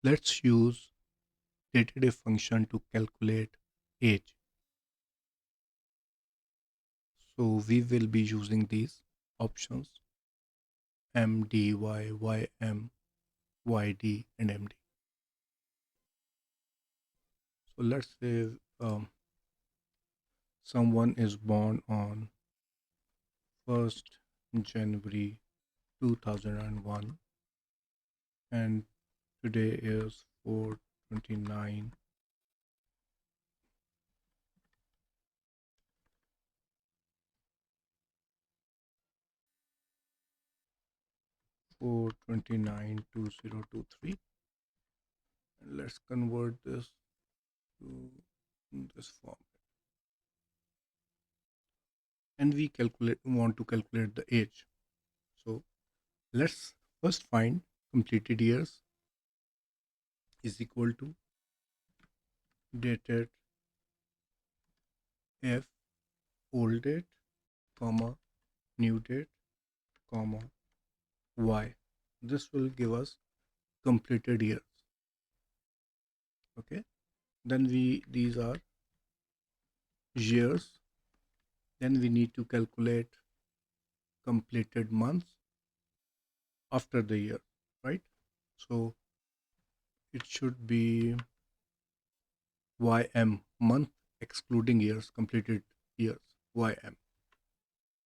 Let's use dated function to calculate age. So we will be using these options MD, YM, YD, and MD. So let's say someone is born on 1st January 2001 and today is 429 429 2023. And let's convert this to this form. And we calculate want to calculate the age. So let's first find completed years is equal to dated f old date comma new date comma y. This will give us completed years. Okay, then we these are years. Then we need to calculate completed months after the year, right? So it should be YM, month excluding years, completed years, YM.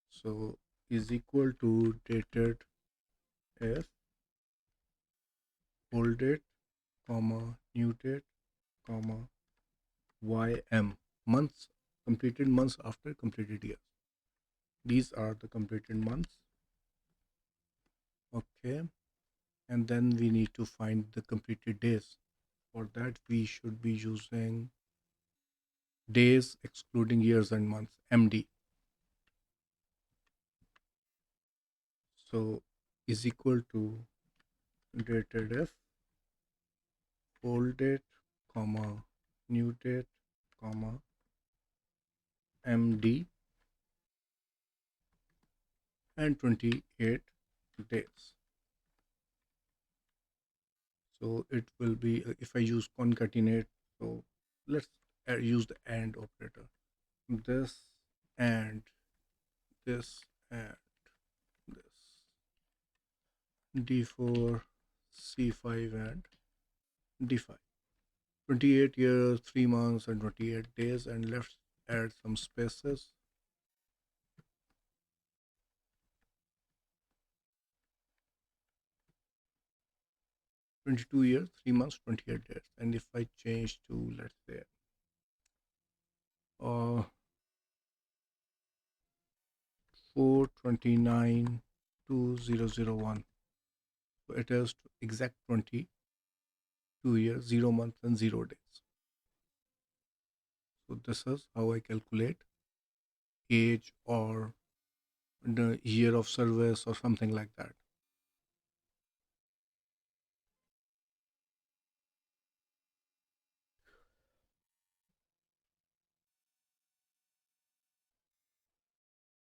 So is equal to dated F old date, comma new date, comma YM, months, completed months after completed years. These are the completed months. Okay, and then we need to find the completed days. For that, we should be using days excluding years and months, MD. So is equal to dated F old date, comma new date, comma MD, and 28 days. So it will be if I use concatenate. So let's use the AND operator. This and this and this. D4, C5, and D5. 28 years, 3 months, and 28 days. And let's add some spaces. 22 years, 3 months, 28 days. And if I change to, let's say, uh, 429 2001. So it is exact 22 years, 0 months, and 0 days. So this is how I calculate age or the year of service or something like that.